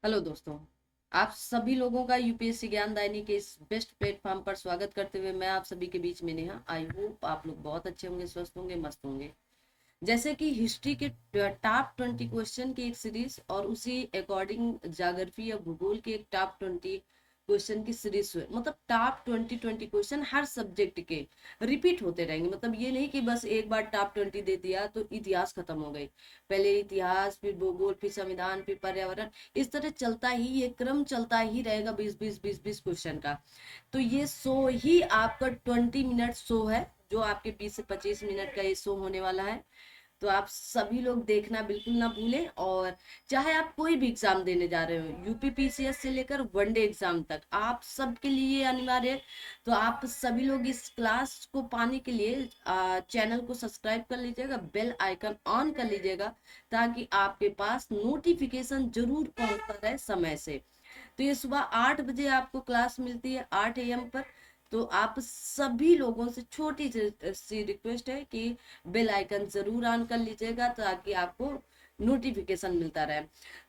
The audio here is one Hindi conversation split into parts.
हेलो दोस्तों। आप सभी लोगों का यूपीएससी ज्ञानदायिनी के इस बेस्ट प्लेटफॉर्म पर स्वागत करते हुए मैं आप सभी के बीच में नेहा। आई होप आप लोग बहुत अच्छे होंगे, स्वस्थ होंगे, मस्त होंगे। जैसे कि हिस्ट्री के टॉप 20 क्वेश्चन की एक सीरीज और उसी अकॉर्डिंग ज्योग्राफी या भूगोल के एक टॉप 20 क्वेश्चन की सीरीज हुए, मतलब टॉप 20 क्वेश्चन हर सब्जेक्ट के रिपीट होते रहेंगे। मतलब ये नहीं कि बस एक बार टॉप 20 दे दिया तो इतिहास खत्म हो गई, पहले इतिहास फिर भूगोल फिर संविधान फिर पर्यावरण, इस तरह चलता ही ये क्रम चलता ही रहेगा 20 20 20 20 क्वेश्चन का। तो ये शो ही आपका 20 मिनट शो है, जो आपके 20 से 25 मिनट का ये शो होने वाला है। तो आप सभी लोग देखना बिल्कुल ना भूलें। और चाहे आप कोई भी एग्जाम देने जा रहे हो, यूपी पीसीएस से लेकर वनडे एग्जाम तक, आप सबके लिए अनिवार्य है। तो आप सभी लोग इस क्लास को पाने के लिए चैनल को सब्सक्राइब कर लीजिएगा, बेल आइकन ऑन कर लीजिएगा, ताकि आपके पास नोटिफिकेशन जरूर पहुंचता रहे समय से। तो ये सुबह 8 बजे आपको क्लास मिलती है, 8 AM पर। तो आप सभी लोगों से छोटी सी रिक्वेस्ट है कि बेल आइकन जरूर ऑन कर लीजिएगा, ताकि आपको नोटिफिकेशन मिलता रहे।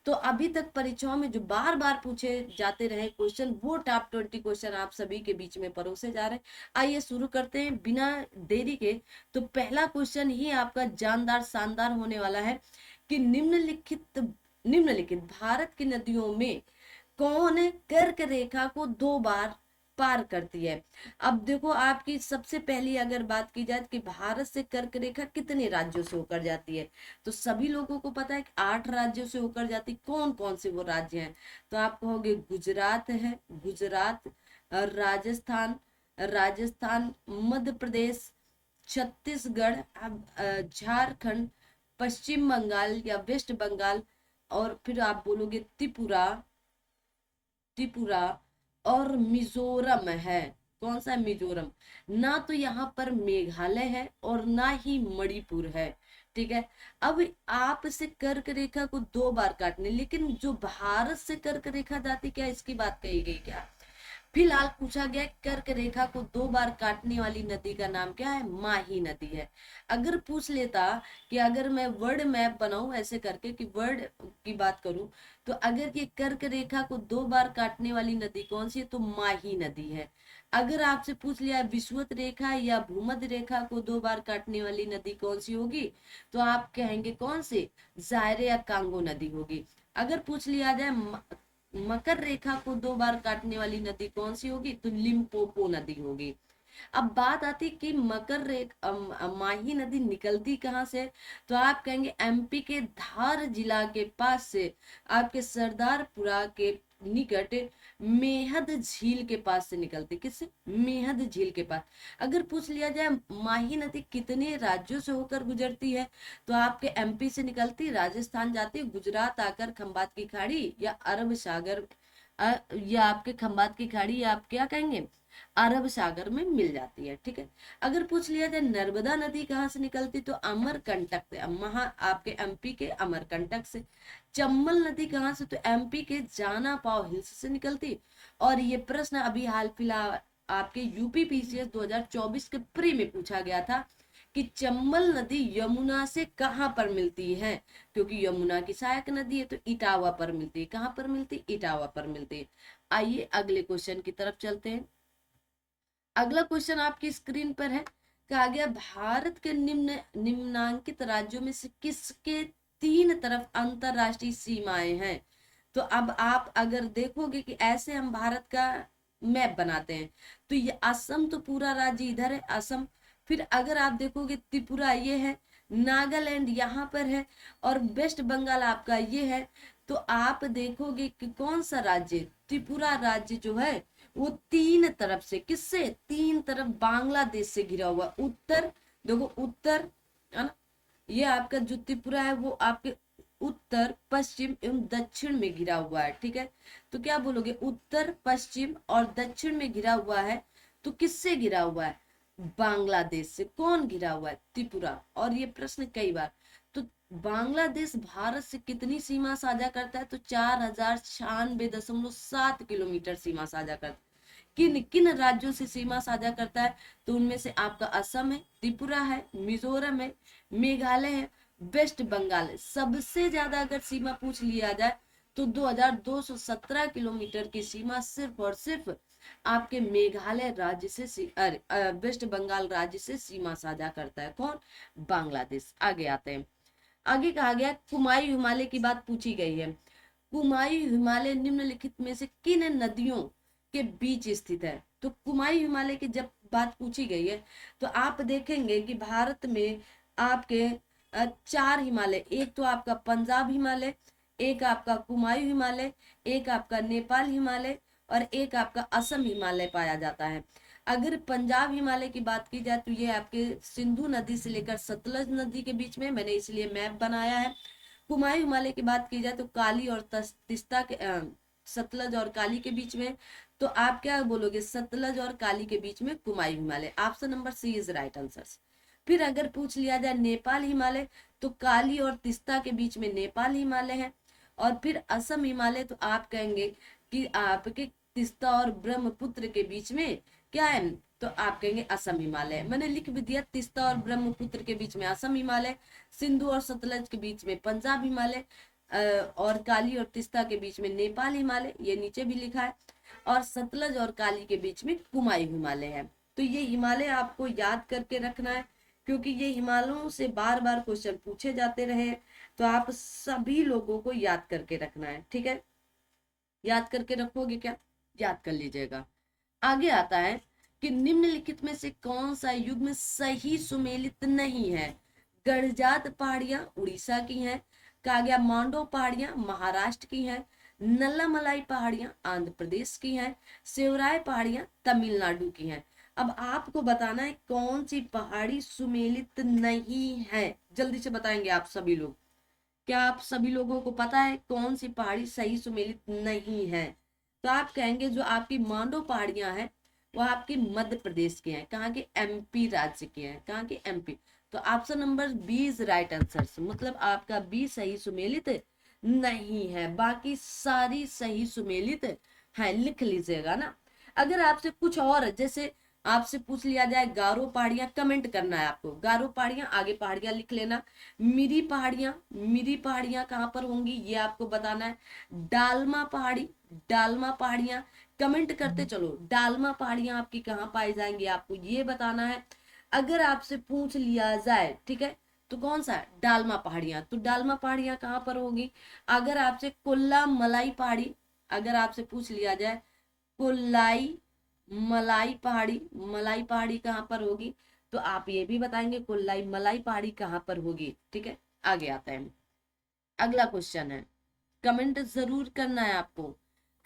तो अभी तक परीक्षाओं में जो बार बार पूछे जाते रहे क्वेश्चन, वो टॉप 20 क्वेश्चन आप सभी के बीच में परोसे जा रहे हैं। आइए शुरू करते हैं बिना देरी के। तो पहला क्वेश्चन ही आपका जानदार शानदार होने वाला है कि निम्नलिखित भारत की नदियों में कौन कर्क रेखा को 2 बार पार करती है। अब देखो, आपकी सबसे पहली अगर बात की जाए कि भारत से कर्क रेखा कितने राज्यों से होकर जाती है, तो सभी लोगों को पता है कि 8 राज्यों से होकर जाती। कौन कौन से वो राज्य हैं? तो आप कहोगे गुजरात है, गुजरात, राजस्थान, मध्य प्रदेश, छत्तीसगढ़, झारखंड, पश्चिम बंगाल या वेस्ट बंगाल, और फिर आप बोलोगे त्रिपुरा, त्रिपुरा और मिजोरम है। कौन सा है? मिजोरम। ना तो यहाँ पर मेघालय है और ना ही मणिपुर है। ठीक है। अब आपसे कर्क रेखा को 2 बार काटने, लेकिन जो भारत से कर्क रेखा जाती, क्या इसकी बात कही गई क्या? फिलहाल पूछा गया कर्क रेखा को 2 बार काटने वाली नदी का नाम क्या है? माही नदी है। अगर पूछ लेता कि अगर मैं वर्ल्ड मैप बनाऊं ऐसे करके कि वर्ल्ड की बात करूं, तो अगर ये कर्क रेखा को 2 बार काटने वाली नदी कौन सी है, तो माही नदी है। अगर आपसे पूछ लिया विषुवत रेखा या भूमध्य रेखा को 2 बार काटने वाली नदी कौन सी होगी, तो आप कहेंगे कौन सी? जायरे या कांगो नदी होगी। अगर पूछ लिया जाए मकर रेखा को 2 बार काटने वाली नदी कौन सी होगी, तो लिम्पोपो नदी होगी। अब बात आती कि माही नदी निकलती कहाँ से? तो आप कहेंगे एमपी के धार जिला के पास से, आपके सरदारपुरा के निकट मेहद झील के पास से निकलती। किससे? मेहद झील के पास। अगर पूछ लिया जाए माही नदी कितने राज्यों से होकर गुजरती है, तो आपके एमपी से निकलती, राजस्थान जाती, गुजरात आकर खंबात की खाड़ी या अरब सागर, या आपके खंबात की खाड़ी, या आप क्या कहेंगे, अरब सागर में मिल जाती है। ठीक है। अगर पूछ लिया जाए नर्मदा नदी कहाँ से निकलती, तो अमरकंटक से, महा आपके एमपी के अमरकंटक से। चंबल नदी कहाँ से? तो एमपी के जाना पाव हिल्स से निकलती। और ये प्रश्न अभी हाल फिलहाल आपके यूपी पीसीएस 2024 के प्री में पूछा गया था कि चंबल नदी यमुना से कहाँ पर मिलती है, क्योंकि यमुना की सहायक नदी है, तो इटावा पर मिलती है। कहाँ पर मिलती है? इटावा पर मिलती है। आइए अगले क्वेश्चन की तरफ चलते हैं। अगला क्वेश्चन आपकी स्क्रीन पर है। कहा गया भारत के निम्नांकित राज्यों में से किसके 3 तरफ अंतरराष्ट्रीय सीमाएं हैं? तो अब आप अगर देखोगे कि ऐसे हम भारत का मैप बनाते हैं, तो ये असम तो पूरा राज्य इधर है, असम। फिर अगर आप देखोगे त्रिपुरा ये है, नागालैंड यहाँ पर है, और वेस्ट बंगाल आपका ये है। तो आप देखोगे कि कौन सा राज्य, त्रिपुरा राज्य जो है, वो 3 तरफ से, किससे? 3 तरफ बांग्लादेश से घिरा हुआ। उत्तर, देखो उत्तर, है ना, ये आपका जो त्रिपुरा है वो आपके उत्तर पश्चिम एवं दक्षिण में घिरा हुआ है। ठीक है। तो क्या बोलोगे? उत्तर पश्चिम और दक्षिण में घिरा हुआ है। तो किससे घिरा हुआ है? बांग्लादेश से। कौन घिरा हुआ है? त्रिपुरा। और ये प्रश्न कई बार। तो बांग्लादेश भारत से कितनी सीमा साझा करता है? तो 4096.7 किलोमीटर सीमा साझा करता है। किन किन राज्यों से सीमा साझा करता है? तो उनमें से आपका असम है, त्रिपुरा है, मिजोरम है, मेघालय है, वेस्ट बंगाल है। सबसे ज्यादा अगर सीमा पूछ लिया जाए तो 2217 किलोमीटर की सीमा सिर्फ और सिर्फ आपके मेघालय राज्य से वेस्ट बंगाल राज्य से सीमा साझा करता है। कौन? बांग्लादेश। आगे आते हैं। आगे कहा गया कुमायूं हिमालय की बात पूछी गई है। कुमायूं हिमालय निम्नलिखित में से किन नदियों के बीच स्थित है? तो कुमायूं हिमालय की जब बात पूछी गई है तो आप देखेंगे कि भारत में आपके चार हिमालय, एक तो आपका पंजाब हिमालय, एक आपका कुमायूं हिमालय, एक आपका नेपाल हिमालय और एक आपका असम हिमालय पाया जाता है। अगर पंजाब हिमालय की बात की जाए तो ये आपके सिंधु नदी से लेकर सतलज नदी के बीच में, मैंने इसलिए मैप बनाया है। कुमायूं हिमालय की बात की जाए तो काली और तिस्ता के सतलज और काली के बीच में। तो आप क्या बोलोगे? सतलज और काली के बीच में Kumaon Himalaya. Option number C is right answer. फिर अगर पूछ लिया जाए नेपाल हिमालय तो काली और तिस्ता के बीच में नेपाल हिमालय है। और फिर असम हिमालय तो आप कहेंगे कि आपके तिस्ता और ब्रह्मपुत्र के बीच में क्या है? तो आप कहेंगे असम हिमालय। मैंने लिख भी दिया, तिस्ता और ब्रह्मपुत्र के बीच में असम हिमालय, सिंधु और सतलज के बीच में पंजाब हिमालय, और काली और तिस्ता के बीच में नेपाल हिमालय, ये नीचे भी लिखा है, और सतलज और काली के बीच में कुमायूं हिमालय है। तो ये हिमालय आपको याद करके रखना है, क्योंकि ये हिमालयों से बार बार क्वेश्चन पूछे जाते रहे, तो आप सभी लोगों को याद करके रखना है। ठीक है, याद करके रखोगे क्या? याद कर लीजिएगा। आगे आता है कि निम्नलिखित में से कौन सा युग्म सही सुमेलित नहीं है? गढ़जात पहाड़ियां उड़ीसा की हैं, काग्या मांडो पहाड़ियां महाराष्ट्र की हैं, नल्लामलाई पहाड़ियां आंध्र प्रदेश की हैं, सेवराय पहाड़ियां तमिलनाडु की हैं। अब आपको बताना है कौन सी पहाड़ी सुमेलित नहीं है। जल्दी से बताएंगे आप सभी लोग। क्या आप सभी लोगों को पता है कौन सी पहाड़ी सही सुमेलित नहीं है? तो आप कहेंगे जो आपकी मांडो पहाड़ियां हैं वो आपकी मध्य प्रदेश की हैं। कहाँ की? एमपी राज्य की हैं। कहाँ की? एमपी। तो option number B is right answer. मतलब आपका बी सही सुमेलित नहीं है, बाकी सारी सही सुमेलित है। लिख लीजिएगा ना। अगर आपसे कुछ और, जैसे आपसे पूछ लिया जाए गारो पहाड़ियां, कमेंट करना है आपको। गारो पहाड़ियां, आगे पहाड़ियां लिख लेना। मिरी पहाड़ियां कहाँ पर होंगी ये आपको बताना है। डालमा पहाड़ियां कमेंट करते चलो। डालमा पहाड़ियां आपकी कहाँ पाई जाएंगी आपको ये बताना है। अगर आपसे पूछ लिया जाए, ठीक है, तो कौन सा? डालमा पहाड़ियां। तो डालमा पहाड़ियां कहाँ पर होगी? अगर आपसे कुल्ला मलाई पहाड़ी, अगर आपसे पूछ लिया जाए कुल्लाई मलाई पहाड़ी कहाँ पर होगी, तो आप ये भी बताएंगे कुल्लाई मलाई पहाड़ी कहाँ पर होगी। ठीक है, आगे आता है। अगला क्वेश्चन है, कमेंट जरूर करना है आपको।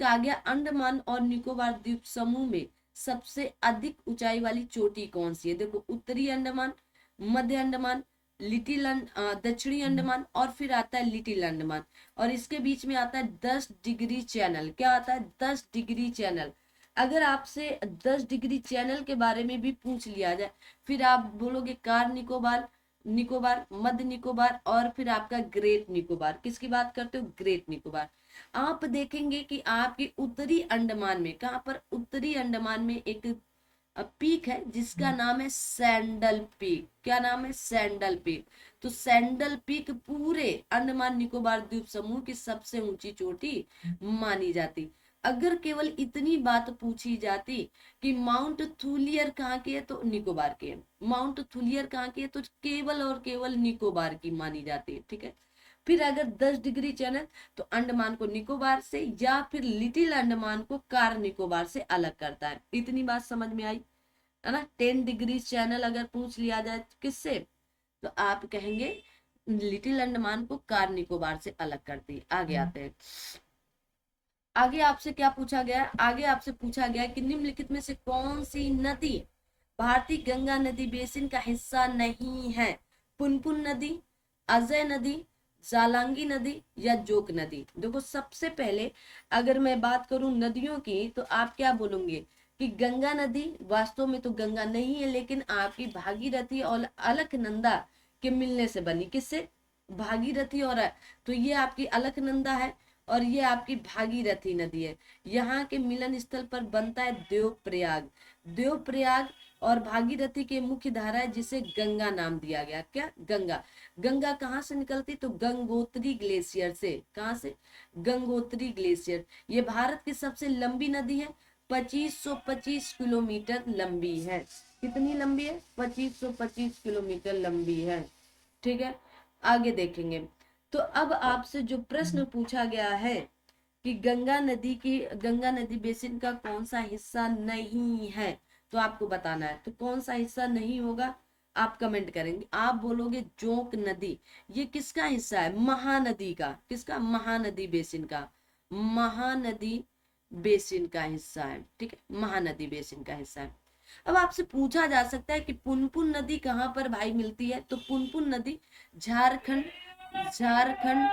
कहा गया अंडमान और निकोबार द्वीप समूह में सबसे अधिक ऊंचाई वाली चोटी कौन सी है? देखो, उत्तरी अंडमान, मध्य अंडमान, दक्षिणी अंडमान और फिर आता है लिटिल अंडमान, और इसके बीच में आता है 10 डिग्री चैनल। क्या आता है? 10 डिग्री चैनल। अगर आपसे 10 डिग्री चैनल के बारे में भी पूछ लिया जाए, फिर आप बोलोगे कार निकोबार, मध्य निकोबार और फिर आपका ग्रेट निकोबार। किसकी बात करते हो? ग्रेट निकोबार। आप देखेंगे कि आपके उत्तरी अंडमान में, कहां पर? उत्तरी अंडमान में एक पीक है जिसका नाम है सैंडल पीक। क्या नाम है? Sandal peak. तो सैंडल पीक पूरे अंडमान निकोबार द्वीप समूह की सबसे ऊंची चोटी मानी जाती। अगर केवल इतनी बात पूछी जाती कि माउंट थूलियर कहाँ की है, तो निकोबार की है। माउंट थूलियर कहाँ की है, तो केवल और केवल निकोबार की मानी जाती है। ठीक है, फिर अगर 10 डिग्री चैनल, तो अंडमान को निकोबार से या फिर लिटिल अंडमान को कार निकोबार से अलग करता है। इतनी बात समझ में आई है ना। 10 डिग्री चैनल अगर पूछ लिया जाए किससे, तो आप कहेंगे लिटिल अंडमान को कार निकोबार से अलग करती है। आगे आते हैं। आगे आपसे क्या पूछा गया? आगे आपसे पूछा गया कि निम्नलिखित में से कौन सी नदी भारतीय गंगा नदी बेसिन का हिस्सा नहीं है? पुनपुन नदी, अजय नदी, जालांगी नदी या जोक नदी। देखो, सबसे पहले अगर मैं बात करूं नदियों की, तो आप क्या बोलोगे कि गंगा नदी वास्तव में तो गंगा नहीं है, लेकिन आपकी भागीरथी और अलकनंदा के मिलने से बनी। किससे? भागीरथी और, तो ये आपकी अलकनंदा है और ये आपकी भागीरथी नदी है। यहाँ के मिलन स्थल पर बनता है देवप्रयाग। देवप्रयाग और भागीरथी के मुख्य धारा है जिसे गंगा नाम दिया गया। क्या? गंगा। गंगा कहाँ से निकलती? तो गंगोत्री ग्लेशियर से। कहाँ से? गंगोत्री ग्लेशियर। ये भारत की सबसे लंबी नदी है, 2525 किलोमीटर लंबी है। कितनी लंबी है? 2525 किलोमीटर लंबी है। ठीक है, आगे देखेंगे। तो अब आपसे जो प्रश्न पूछा गया है कि गंगा नदी बेसिन का कौन सा हिस्सा नहीं है, तो आपको बताना है। तो कौन सा हिस्सा नहीं होगा आप कमेंट करेंगे। आप बोलोगे जोंक नदी, ये किसका हिस्सा है? महानदी का। किसका? महानदी बेसिन का। महानदी बेसिन का हिस्सा है। ठीक है, महानदी बेसिन का हिस्सा है। अब आपसे पूछा जा सकता है कि पुनपुन नदी कहाँ पर भाई मिलती है? तो पुनपुन नदी झारखंड झारखंड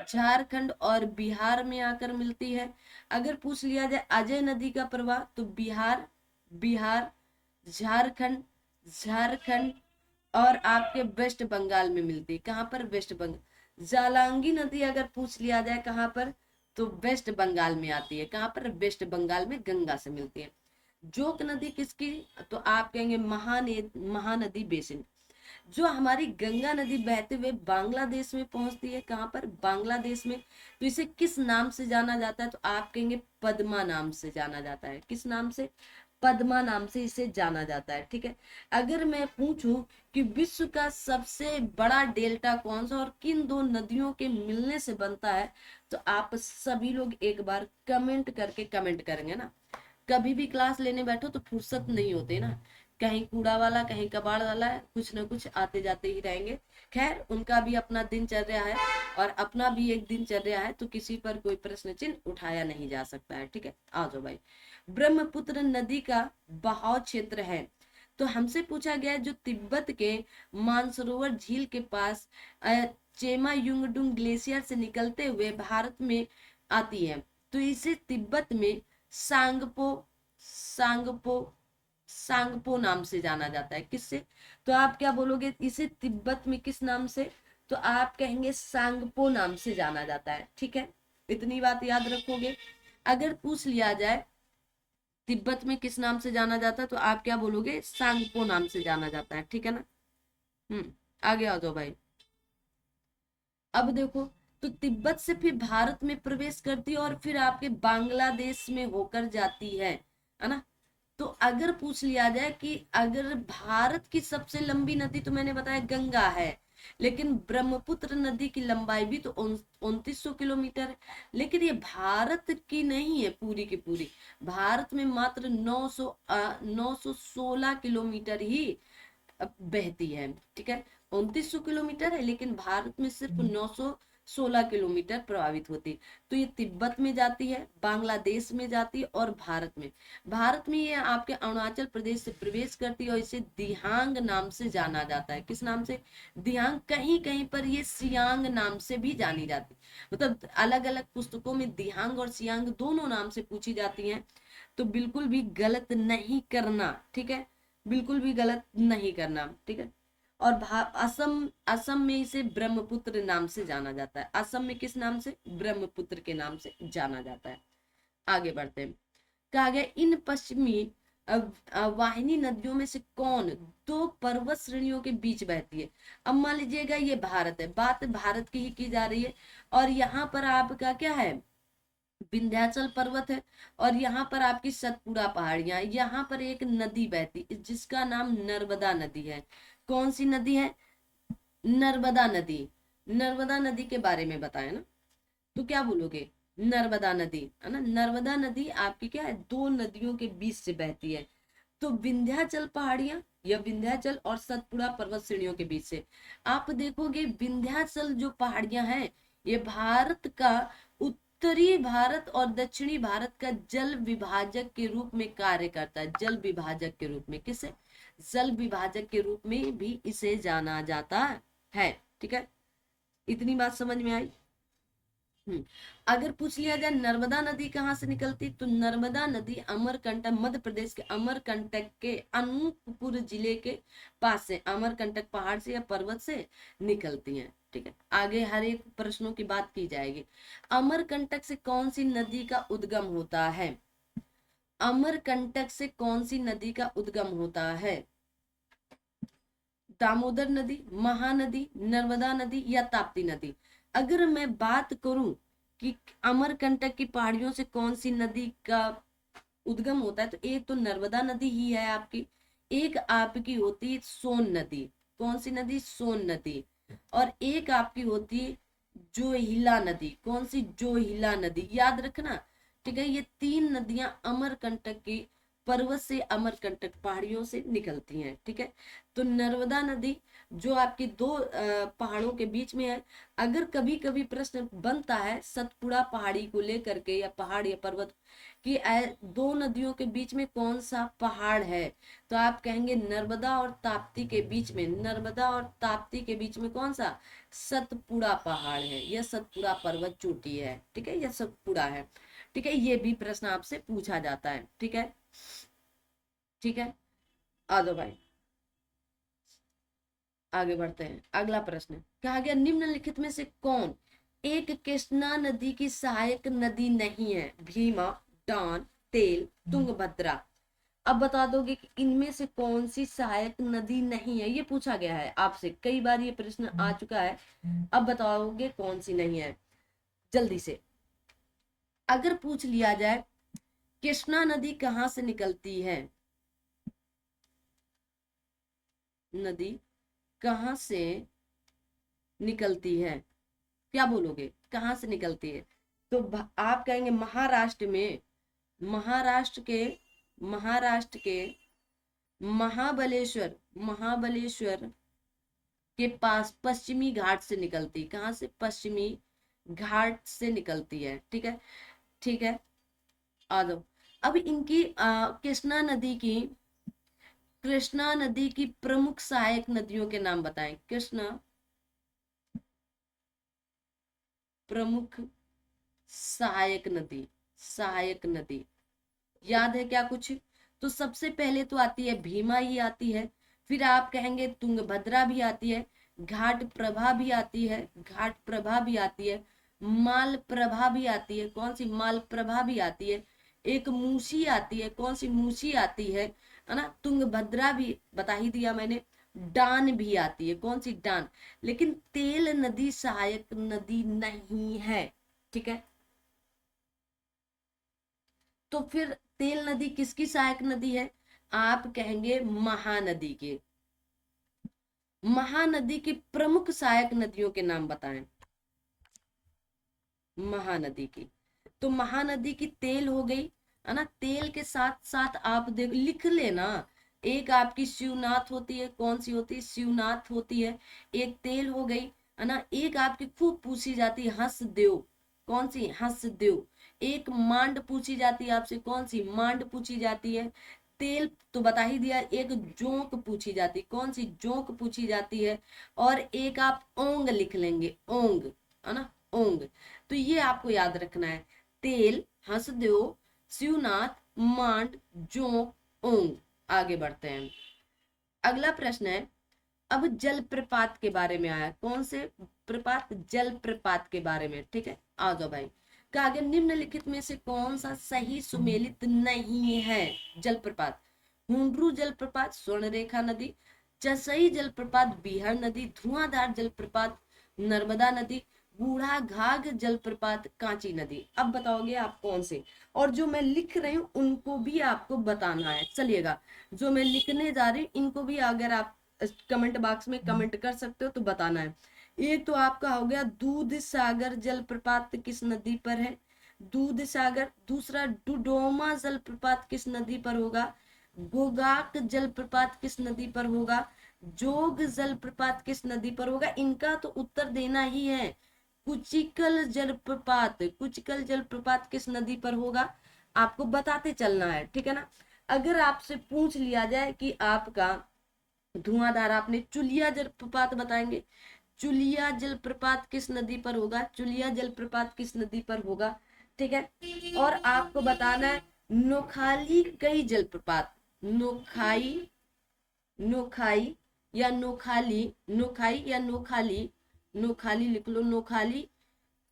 झारखंड और बिहार में आकर मिलती है। अगर पूछ लिया जाए अजय नदी का प्रवाह, तो बिहार बिहार झारखंड झारखंड और आपके वेस्ट बंगाल में मिलती है। कहाँ पर? वेस्ट बंगाल। जालांगी नदी अगर पूछ लिया जाए कहाँ पर, तो वेस्ट बंगाल में आती है। कहाँ पर? वेस्ट बंगाल में गंगा से मिलती है। जोक नदी किसकी? तो आप कहेंगे महानदी बेसिन। जो हमारी गंगा नदी बहते हुए बांग्लादेश में पहुंचती है। कहाँ पर? बांग्लादेश में। तो इसे किस नाम से जाना जाता है? तो आप कहेंगे पद्मा नाम से जाना जाता है। किस नाम से? पद्मा नाम से इसे जाना जाता है। ठीक है, अगर मैं पूछूं कि विश्व का सबसे बड़ा डेल्टा कौन सा और किन दो नदियों के मिलने से बनता है, तो आप सभी लोग एक बार कमेंट करके कमेंट करेंगे ना। कभी भी क्लास लेने बैठो तो फुर्सत नहीं होती ना, कहीं कूड़ा वाला कहीं कबाड़ वाला है, कुछ ना कुछ आते जाते ही रहेंगे। खैर, उनका भी अपना दिनचर्या है और अपना भी एक दिनचर्या है, तो किसी पर कोई प्रश्न चिन्ह उठाया नहीं जा सकता है। ठीक है, आ जाओ भाई। ब्रह्मपुत्र नदी का बहाव क्षेत्र है, तो हमसे पूछा गया जो तिब्बत के मानसरोवर झील के पास चेमा युंगडुंग ग्लेशियर से निकलते हुए भारत में आती है, तो इसे तिब्बत में सांगपो सांगपो सांगपो नाम से जाना जाता है। किससे? तो आप क्या बोलोगे? इसे तिब्बत में किस नाम से? तो आप कहेंगे सांगपो नाम से जाना जाता है। ठीक है, इतनी बात याद रखोगे। अगर पूछ लिया जाए तिब्बत में किस नाम से जाना जाता है, तो आप क्या बोलोगे? सांगपो नाम से जाना जाता है। ठीक है ना। आगे आ जाओ भाई। अब देखो, तो तिब्बत से फिर भारत में प्रवेश करती है और फिर आपके बांग्लादेश में होकर जाती है ना। तो अगर पूछ लिया जाए कि अगर भारत की सबसे लंबी नदी, तो मैंने बताया गंगा है, लेकिन ब्रह्मपुत्र नदी की लंबाई भी तो 2900 किलोमीटर है। लेकिन ये भारत की नहीं है पूरी की पूरी, भारत में मात्र 916 किलोमीटर ही बहती है। ठीक है, 2900 किलोमीटर है, लेकिन भारत में सिर्फ 916 किलोमीटर प्रभावित होती। तो ये तिब्बत में जाती है, बांग्लादेश में जाती है और भारत में ये आपके अरुणाचल प्रदेश से प्रवेश करती है और इसे दिहांग नाम से जाना जाता है। किस नाम से? दिहांग। कहीं कहीं पर ये सियांग नाम से भी जानी जाती, मतलब अलग अलग पुस्तकों में दिहांग और सियांग दोनों नाम से पूछी जाती हैं। तो बिल्कुल भी गलत नहीं करना। ठीक है, बिल्कुल भी गलत नहीं करना। ठीक है, और असम असम में इसे ब्रह्मपुत्र नाम से जाना जाता है। असम में किस नाम से? ब्रह्मपुत्र के नाम से जाना जाता है। आगे बढ़ते हैं। कहा गया इन पश्चिमी वाहिनी नदियों में से कौन दो पर्वत श्रेणियों के बीच बहती है? अब मान लीजिएगा ये भारत है, बात भारत की ही की जा रही है, और यहाँ पर आपका क्या है? विंध्याचल पर्वत है, और यहाँ पर आपकी सतपुड़ा पहाड़ियां। यहाँ पर एक नदी बहती जिसका नाम नर्मदा नदी है। कौन सी नदी है? नर्मदा नदी। नर्मदा नदी के बारे में बताया ना, तो क्या बोलोगे? नर्मदा नदी है ना। नर्मदा नदी आपकी क्या है? दो नदियों के बीच से बहती है। तो विंध्याचल पहाड़ियां या विंध्याचल और सतपुड़ा पर्वत श्रेणियों के बीच से आप देखोगे विंध्याचल जो पहाड़ियां हैं, ये भारत का उत्तरी भारत और दक्षिणी भारत का जल विभाजक के रूप में कार्य करता है। जल विभाजक के रूप में। किसे? जल विभाजक के रूप में भी इसे जाना जाता है। ठीक है, इतनी बात समझ में आई। अगर पूछ लिया जाए नर्मदा नदी कहाँ से निकलती, तो नर्मदा नदी अमरकंटक, मध्य प्रदेश के अमरकंटक के अनूपपुर जिले के पास से, अमरकंटक पहाड़ से या पर्वत से निकलती हैं। ठीक है, आगे हर एक प्रश्नों की बात की जाएगी। अमरकंटक से कौन सी नदी का उद्गम होता है? अमरकंटक से कौन सी नदी का उद्गम होता है? दामोदर नदी, महानदी, नर्मदा नदी या ताप्ती नदी? अगर मैं बात करूं कि अमरकंटक की पहाड़ियों से कौन सी नदी का उद्गम होता है, तो एक तो नर्मदा नदी ही है आपकी, एक आपकी होती है सोन नदी। कौन सी नदी? सोन नदी। और एक आपकी होती है जोहिला नदी। कौन सी? जोहिला नदी, याद रखना। ठीक है, ये तीन नदियां अमरकंटक की पर्वत से, अमरकंटक पहाड़ियों से निकलती हैं। ठीक है, तो नर्मदा नदी जो आपकी दो पहाड़ों के बीच में है। अगर कभी कभी प्रश्न बनता है सतपुड़ा पहाड़ी को लेकर के, या पहाड़ या पर्वत कि दो नदियों के बीच में कौन सा पहाड़ है, तो आप कहेंगे नर्मदा और ताप्ती के बीच में। नर्मदा और ताप्ती के बीच में कौन सा? सतपुड़ा पहाड़ है, यह सतपुड़ा पर्वत चोटी है। ठीक है, यह सतपुड़ा है। ठीक है, ये भी प्रश्न आपसे पूछा जाता है। ठीक है, ठीक है, आ दो भाई, आगे बढ़ते हैं। अगला प्रश्न कहा गया, निम्नलिखित में से कौन एक कृष्णा नदी की सहायक नदी नहीं है? भीमा, डान, तेल, तुंगभद्रा। अब बता दोगे कि इनमें से कौन सी सहायक नदी नहीं है, ये पूछा गया है आपसे, कई बार ये प्रश्न आ चुका है। अब बताओगे कौन सी नहीं है, जल्दी से। अगर पूछ लिया जाए कृष्णा नदी कहाँ से निकलती है, नदी कहाँ से निकलती है, क्या बोलोगे? कहाँ से निकलती है? तो आप कहेंगे महाराष्ट्र में। महाराष्ट्र के महाराष्ट्र के महाबलेश्वर, महाबलेश्वर के पास पश्चिमी घाट से निकलती। कहाँ से? पश्चिमी घाट से निकलती है। ठीक है, ठीक है, आ जाओ। अब इनकी कृष्णा नदी की प्रमुख सहायक नदियों के नाम बताएं। कृष्णा प्रमुख सहायक नदी, सहायक नदी याद है क्या कुछ? तो सबसे पहले तो आती है भीमा ही आती है, फिर आप कहेंगे तुंगभद्रा भी आती है, घाट प्रभा भी आती है, घाट प्रभा भी आती है, माल प्रभा भी आती है। कौन सी? माल प्रभा भी आती है। एक मूसी आती है। कौन सी? मूसी आती है ना। तुंगभद्रा भी बता ही दिया मैंने। डान भी आती है। कौन सी? डान। लेकिन तेल नदी सहायक नदी नहीं है। ठीक है, तो फिर तेल नदी किसकी सहायक नदी है? आप कहेंगे महानदी के। महानदी की प्रमुख सहायक नदियों के नाम बताएं। महानदी की, तो महानदी की तेल हो गई, है ना। तेल के साथ साथ आप देख लिख लेना, एक आपकी शिवनाथ होती है। कौन सी होती है? शिवनाथ होती है। एक तेल हो गई, है ना। एक आपकी खूब पूछी जाती है हंसदेव। कौन सी? हंसदेव। एक मांड पूछी जाती है आपसे। कौन सी? मांड पूछी जाती है। तेल तो बता ही दिया। एक जोंक पूछी जाती। कौन सी? जोंक पूछी जाती है। और एक आप ओंग लिख लेंगे, ओंग, है ना, ओंग। तो ये आपको याद रखना है, तेल, हंसदेव, शिवनाथ, मांड, जोंक, ओंग। आगे बढ़ते हैं। अगला प्रश्न है, अब जलप्रपात के बारे में आया। कौन से प्रपात? जलप्रपात के बारे में। ठीक है, आ जाओ भाई। कहा गया, निम्नलिखित में से कौन सा सही सुमेलित नहीं है जलप्रपात? हुंड्रू जलप्रपात, स्वर्णरेखा नदी, चसई जलप्रपात, बीहड़ नदी, धुआंधार जलप्रपात, नर्मदा नदी, बूढ़ा घाघ जलप्रपात, कांची नदी। अब बताओगे आप कौन से? और जो मैं लिख रही हूँ उनको भी आपको बताना है, चलिएगा। जो मैं लिखने जा रही हूँ इनको भी अगर आप कमेंट बॉक्स में कमेंट कर सकते हो तो बताना है। एक तो आपका हो गया दूध सागर जलप्रपात किस नदी पर है? दूध सागर। दूसरा डुडोमा जलप्रपात किस नदी पर होगा? गोगाक जलप्रपात किस नदी पर होगा? जोग जलप्रपात किस नदी पर होगा? इनका तो उत्तर देना ही है। कुचिकल जलप्रपात, कुचिकल जलप्रपात किस नदी पर होगा? आपको बताते चलना है, ठीक है ना। अगर आपसे पूछ लिया जाए कि आपका धुआंधार, आपने चुलिया जलप्रपात बताएंगे। चुलिया जलप्रपात किस नदी पर होगा? चुलिया जलप्रपात किस नदी पर होगा? ठीक है, और आपको बताना है नोखाली कई जलप्रपात। नोखाई, नोखाई या नोखाली, नोखाई या नोखाली, नोखाली लिख लो, नोखाली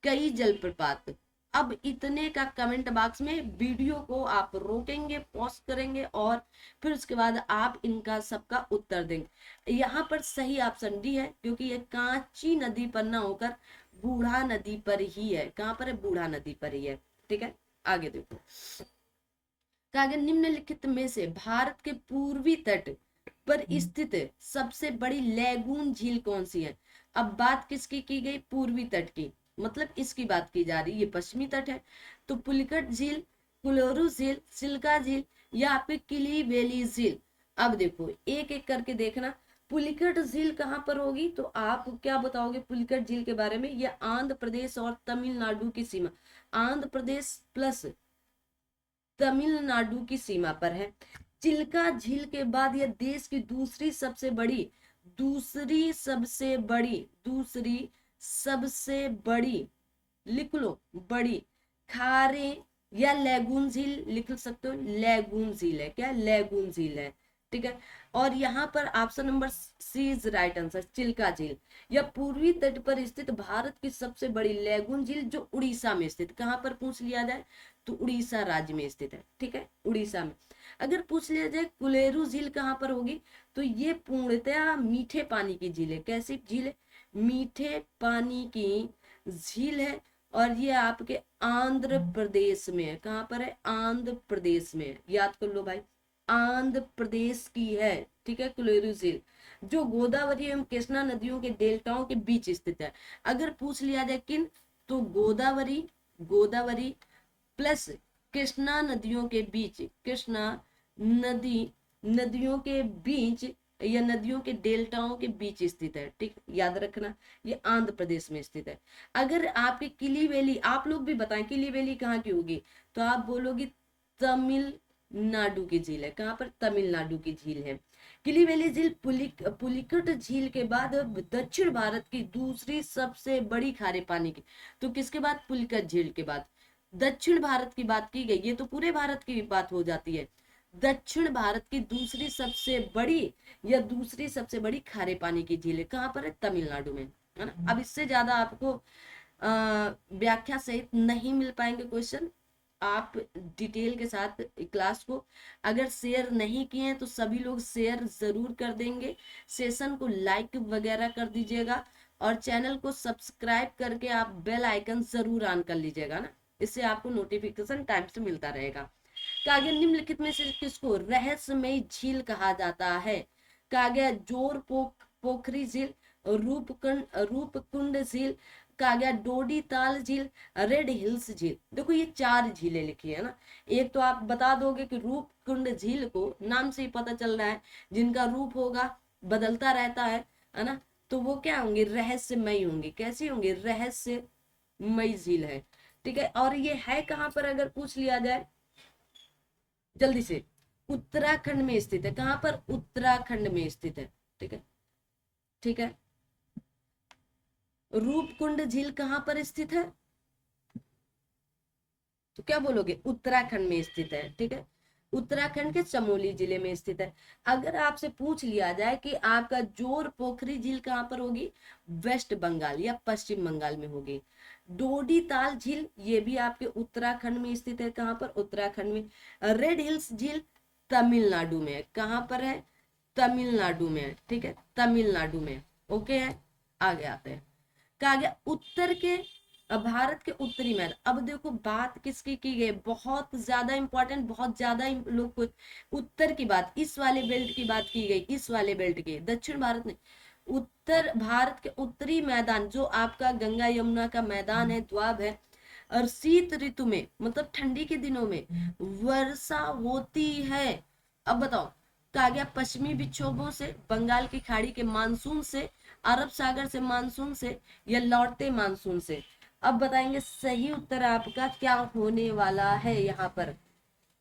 कई जलप्रपात। अब इतने का कमेंट बॉक्स में वीडियो को आप रोकेंगे, पॉज करेंगे और फिर उसके बाद आप इनका सबका उत्तर देंगे। यहाँ पर सही ऑप्शन डी है, क्योंकि ये कांची नदी पर ना होकर बूढ़ा नदी पर ही है। कहाँ पर है? बूढ़ा नदी पर ही है। ठीक है, आगे देखो। कागे निम्नलिखित में से भारत के पूर्वी तट पर स्थित सबसे बड़ी लैगून झील कौन सी है? अब बात किसकी की गई? पूर्वी तट की, मतलब इसकी बात की जा रही है। ये पश्चिमी तट है, तो पुलिकट झील, कुलोरू झील, सिल्का झील या आपकी किली वैली झील। अब देखो एक एक करके देखना। पुलिकट झील कहाँ पर होगी? तो आप क्या बताओगे पुलिकट झील के बारे में? यह आंध्र प्रदेश और तमिलनाडु की सीमा, आंध्र प्रदेश प्लस तमिलनाडु की सीमा पर है। चिल्का झील के बाद यह देश की दूसरी सबसे बड़ी लिख लो, बड़ी खारे या लैगून झील लिख सकते हो। लैगून झील है, क्या? लैगून झील है। ठीक है, और यहाँ पर option number C is right answer, Chilka झील। यह पूर्वी तट पर स्थित भारत की सबसे बड़ी लैगून झील, जो उड़ीसा में स्थित। कहाँ पर पूछ लिया जाए तो उड़ीसा राज्य में स्थित है। ठीक है, उड़ीसा में। अगर पूछ लिया जाए कुलेरू झील कहाँ पर होगी, तो ये पूर्णतया मीठे पानी की झील है। कैसी झील है? मीठे पानी की झील है, और ये आपके आंध्र प्रदेश में है। कहाँ पर है? आंध्र प्रदेश में है, याद कर लो भाई, आंध्र प्रदेश की है। ठीक है, कुलेरू झील जो गोदावरी एवं कृष्णा नदियों के डेल्टाओं के बीच स्थित है। अगर पूछ लिया जाए किन, तो गोदावरी, गोदावरी प्लस कृष्णा नदियों के बीच, कृष्णा नदियों के बीच या नदियों के डेल्टाओं के बीच स्थित है। ठीक, याद रखना, ये आंध्र प्रदेश में स्थित है। अगर आपकी किली वैली, आप लोग भी बताएं किली वैली कहाँ की होगी, तो आप बोलोगी तमिलनाडु की झील है। कहाँ पर? तमिलनाडु की झील है। किली वैली झील पुलिकट झील के बाद दक्षिण भारत की दूसरी सबसे बड़ी खारे पानी की, तो किसके बाद? पुलिकट झील के बाद दक्षिण भारत की बात की गई, ये तो पूरे भारत की बात हो जाती है। दक्षिण भारत की दूसरी सबसे बड़ी या दूसरी सबसे बड़ी खारे पानी की झील है। कहाँ पर है? तमिलनाडु में, है ना। अब इससे ज्यादा आपको व्याख्या सहित नहीं मिल पाएंगे क्वेश्चन। आप डिटेल के साथ क्लास को अगर शेयर नहीं किए हैं तो सभी लोग शेयर जरूर कर देंगे, सेशन को लाइक वगैरह कर दीजिएगा, और चैनल को सब्सक्राइब करके आप बेल आइकन जरूर ऑन कर लीजिएगा ना, इससे आपको नोटिफिकेशन टाइम से मिलता रहेगा। कागे निम्नलिखित में से किसको रहस्यमयी झील कहा जाता है? कागे जोर पोखरी झील, रूपकुंड झील, कागे डोडी ताल झील, रेड हिल्स झील। देखो ये 4 झीलें लिखी है ना। एक तो आप बता दोगे कि रूपकुंड झील को नाम से ही पता चल रहा है, जिनका रूप होगा बदलता रहता है ना, तो वो क्या होंगे? रहस्यमयी होंगे। कैसी होंगे? रहस्यमयी झील है। ठीक है, और ये है कहाँ पर अगर पूछ लिया जाए जल्दी से? उत्तराखंड में स्थित है। कहाँ पर? उत्तराखंड में स्थित है। ठीक है, ठीक है। रूपकुंड झील कहाँ पर स्थित है? तो क्या बोलोगे? उत्तराखंड में स्थित है। ठीक है, उत्तराखंड के चमोली जिले में स्थित है। अगर आपसे पूछ लिया जाए कि आपका जोर पोखरी झील कहाँ पर होगी, वेस्ट बंगाल या पश्चिम बंगाल में होगी। डोडी ताल झील ये भी आपके उत्तराखंड में स्थित है। कहाँ पर? उत्तराखंड में। रेड हिल्स झील तमिलनाडु में है। कहाँ पर है? तमिलनाडु में है। ठीक है, तमिलनाडु में। ओके है, आगे आते हैं। कहा गया उत्तर के भारत के उत्तरी में। अब देखो बात किसकी की गई, बहुत ज्यादा इंपॉर्टेंट, बहुत ज्यादा लोग को उत्तर की बात, इस वाले बेल्ट की बात की गई, इस वाले बेल्ट की। दक्षिण भारत में उत्तर भारत के उत्तरी मैदान जो आपका गंगा यमुना का मैदान है, द्वाब है, और शीत ऋतु में मतलब ठंडी के दिनों में वर्षा होती है। अब बताओ, कहा गया पश्चिमी विक्षोभों से, बंगाल की खाड़ी के मानसून से, अरब सागर से मानसून से, या लौटते मानसून से। अब बताएंगे सही उत्तर आपका क्या होने वाला है। यहाँ पर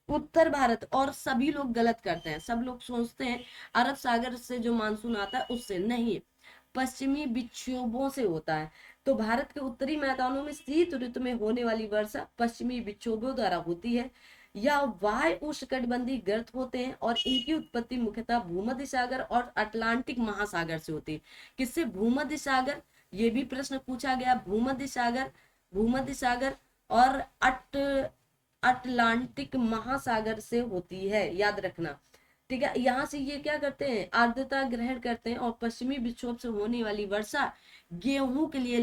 उत्तर भारत, और सभी लोग गलत करते हैं, सब लोग सोचते हैं अरब सागर से जो मानसून आता है उससे, नहीं, पश्चिमी विक्षोभों से होता है। तो भारत के उत्तरी मैदानों में शीत ऋतु में होने वाली वर्षा पश्चिमी विक्षोभों द्वारा होती है, या वायु उष्णकटिबंधीय गर्त होते हैं, और इनकी उत्पत्ति मुख्यतः भूमध्य सागर और अटलांटिक महासागर से होती है। किससे? भूमध्य सागर, ये भी प्रश्न पूछा गया, भूमध्य सागर, भूमध्य सागर और अटलांटिक महासागर से होती है, याद रखना। ठीक है, यहाँ से ये क्या करते हैं, आर्द्रता ग्रहण करते हैं और पश्चिमी विक्षोभ से होने वाली वर्षा गेहूं के लिए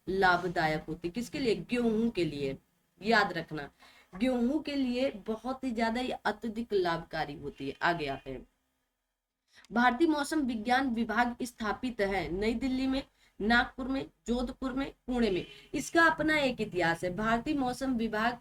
लाभदायक होती है। किसके लिए? गेहूं के लिए, याद रखना, गेहूं के लिए बहुत ही ज्यादा ये अत्यधिक लाभकारी होती है। आगे आते हैं। भारतीय मौसम विज्ञान विभाग स्थापित है नई दिल्ली में, नागपुर में, जोधपुर में, पुणे में। इसका अपना एक इतिहास है। भारतीय मौसम विभाग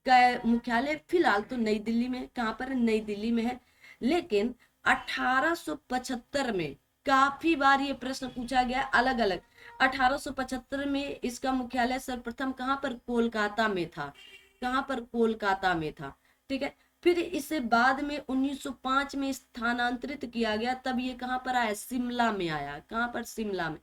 का मुख्यालय फिलहाल तो नई दिल्ली में, कहाँ पर? नई दिल्ली में है। लेकिन 1875 में काफी बार ये प्रश्न पूछा गया अलग अलग। 1875 में इसका मुख्यालय सर्वप्रथम कहाँ पर? कोलकाता में था। कहाँ पर? कोलकाता में था। ठीक है, फिर इसे बाद में 1905 में स्थानांतरित किया गया, तब ये कहाँ पर आया? शिमला में आया। कहाँ पर? शिमला में।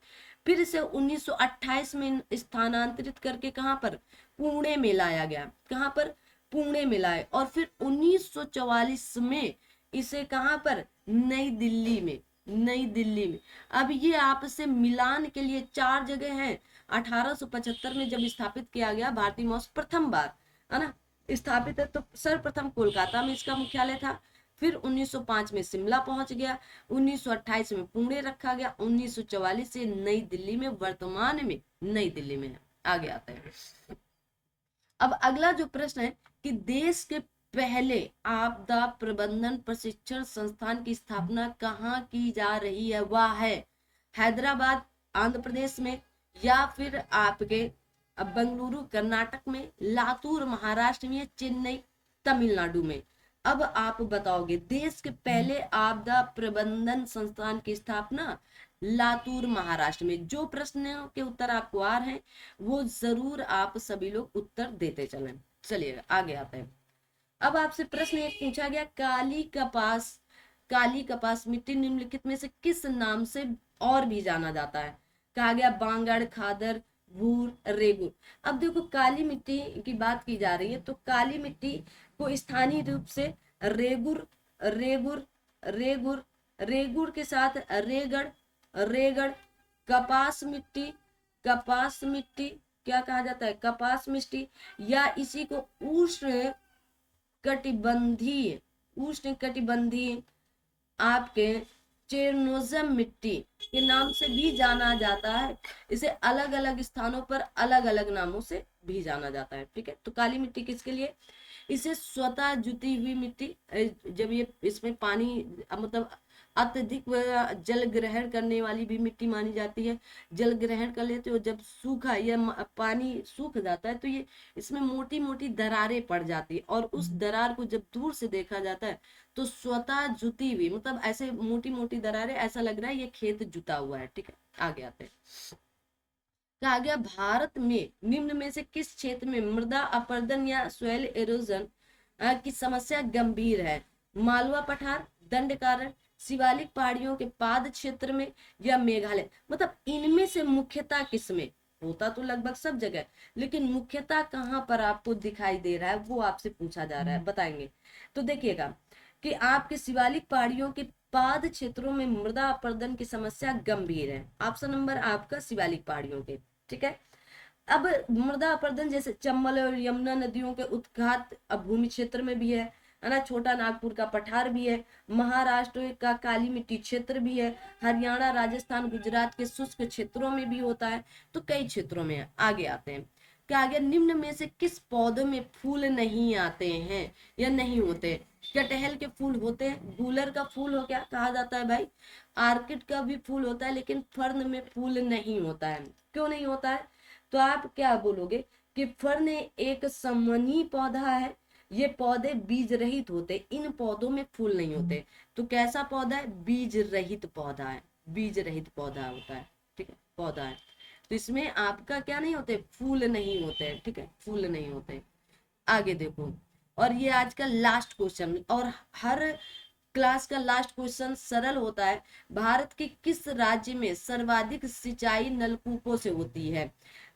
फिर इसे 1928 में स्थानांतरित करके कहाँ पर? पुणे में लाया गया। कहाँ पर? पुणे में लाए। और फिर 1944 में इसे कहाँ पर? नई दिल्ली में। नई दिल्ली में। अब ये आपसे मिलान के लिए 4 जगह हैं। 1875 में जब स्थापित किया गया भारतीय मौसम प्रथम बार, है ना, स्थापित है, तो सर्वप्रथम कोलकाता में इसका मुख्यालय था। फिर 1905 में शिमला पहुंच गया, 1928 में पुणे रखा गया, 1944 से नई दिल्ली में, वर्तमान में नई दिल्ली में है। आगे आता है। अब अगला जो प्रश्न है कि देश के पहले आपदा प्रबंधन प्रशिक्षण संस्थान की स्थापना कहाँ की जा रही है? वह है हैदराबाद आंध्र प्रदेश में, या फिर आपके बंगलुरु कर्नाटक में, लातूर महाराष्ट्र में, चेन्नई तमिलनाडु में। अब आप बताओगे देश के पहले आपदा प्रबंधन संस्थान की स्थापना लातूर महाराष्ट्र में। जो प्रश्नों के उत्तर आपको आ रहे हैं वो जरूर आप सभी लोग उत्तर देते चलें। चलिए आगे आते हैं। अब आपसे प्रश्न एक पूछा गया, काली कपास मिट्टी निम्नलिखित में से किस नाम से और भी जाना जाता है? कहा गया बांगड़, खादर, भूर, रेगुर। अब देखो काली मिट्टी की बात की जा रही है, तो काली मिट्टी को स्थानीय रूप से रेगुर, रेगुर, रेगुर, रेगुर के साथ रेगड़, रेगड़, कपास मिट्टी, कपास मिट्टी क्या कहा जाता है? कपास मिट्टी, या इसी को उष्ण कटिबंधीय, उष्ण कटिबंधीय आपके चेरनोजम मिट्टी के नाम से भी जाना जाता है। इसे अलग अलग स्थानों पर अलग अलग नामों से भी जाना जाता है। ठीक है, तो काली मिट्टी किसके लिए? इसे स्वतः जुती हुई मिट्टी, जब ये इसमें पानी मतलब अत्यधिक जल ग्रहण करने वाली भी मिट्टी मानी जाती है। जल ग्रहण कर लेते हो, जब सूखा या पानी सूख जाता है तो ये इसमें मोटी मोटी दरारें पड़ जाती है, और उस दरार को जब दूर से देखा जाता है तो स्वतः जुती हुई, मतलब ऐसे मोटी मोटी दरारें, ऐसा लग रहा है ये खेत जुता हुआ है। ठीक है, आगे आते हैं। कहा गया भारत में निम्न में से किस क्षेत्र में मृदा अपरदन या सोइल एरोजन की समस्या गंभीर है? मालवा पठार, दंडकारण्य, शिवालिक पहाड़ियों के पाद क्षेत्र में, या मेघालय। मतलब इनमें से मुख्यतः किसमें? होता तो लगभग सब जगह, लेकिन मुख्यतः कहाँ पर आपको दिखाई दे रहा है वो आपसे पूछा जा रहा है, बताएंगे। तो देखिएगा कि आपके शिवालिक पहाड़ियों के पाद क्षेत्रों में मृदा अपरदन की समस्या गंभीर है। ऑप्शन नंबर आपका शिवालिक पहाड़ियों के। ठीक है, अब मृदा अपरदन जैसे चंबल और यमुना नदियों के उत्खात भूमि क्षेत्र में भी है ना, छोटा नागपुर का पठार भी है, महाराष्ट्र का काली मिट्टी क्षेत्र भी है, हरियाणा, राजस्थान, गुजरात के शुष्क क्षेत्रों में भी होता है, तो कई क्षेत्रों में है। आगे आते हैं। क्या आगे निम्न में से किस पौधों में फूल नहीं आते हैं या नहीं होते? कटहल के फूल होते हैं, गूलर का फूल हो क्या कहा जाता है भाई, आर्किड का भी फूल होता है, लेकिन फर्न में फूल नहीं होता है। क्यों नहीं होता है? तो आप क्या बोलोगे कि फर्न एक समवनीय पौधा है, ये पौधे बीज रहित होते, इन पौधों में फूल नहीं होते। तो कैसा पौधा है? बीज रहित पौधा है, बीज रहित पौधा होता है। ठीक है, पौधा है, तो इसमें आपका क्या नहीं होते? फूल नहीं होते। ठीक है, फूल नहीं होते। आगे देखो, और ये आज का लास्ट क्वेश्चन, और हर क्लास का लास्ट क्वेश्चन सरल होता है। भारत के किस राज्य में सर्वाधिक सिंचाई नलकूपों से होती है?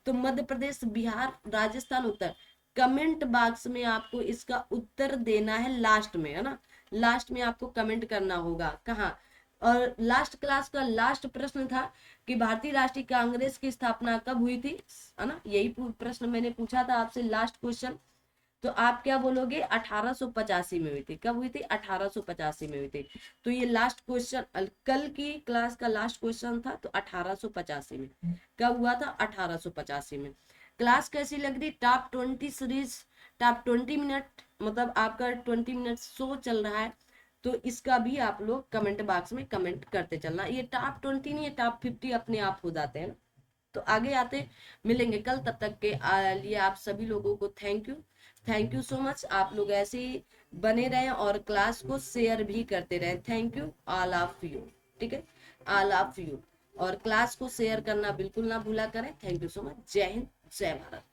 तो मध्य प्रदेश, बिहार, राजस्थान, उत्तर। कमेंट बॉक्स में आपको इसका उत्तर देना है लास्ट में, है ना, लास्ट में आपको कमेंट करना होगा। कहाँ? और लास्ट क्लास का लास्ट प्रश्न था कि भारतीय राष्ट्रीय कांग्रेस की स्थापना कब हुई थी, है ना, यही प्रश्न मैंने पूछा था आपसे लास्ट क्वेश्चन। तो आप क्या बोलोगे, 1885 में हुई थी। कब हुई थी, 1885 में हुई थी। तो ये लास्ट क्वेश्चन कल की क्लास का लास्ट क्वेश्चन था, तो 1885 में। कब हुआ था, 1885 में। क्लास कैसी लग रही, टॉप 20 सीरीज, टॉप 20 मिनट, मतलब आपका 20 मिनट शो चल रहा है। तो इसका भी आप लोग कमेंट बॉक्स में कमेंट करते चलना। ये टॉप 20 नहीं, ये टॉप 50 अपने आप हो जाते हैं। तो आगे आते मिलेंगे कल, तब तक के लिए आप सभी लोगों को thank you, thank you so much. आप लोग ऐसे ही बने रहें और क्लास को शेयर भी करते रहें। Thank you all of you, ठीक है, ऑल ऑफ यू। और क्लास को शेयर करना बिल्कुल ना भूला करें। Thank you so much. जय हिंद, जय भारत।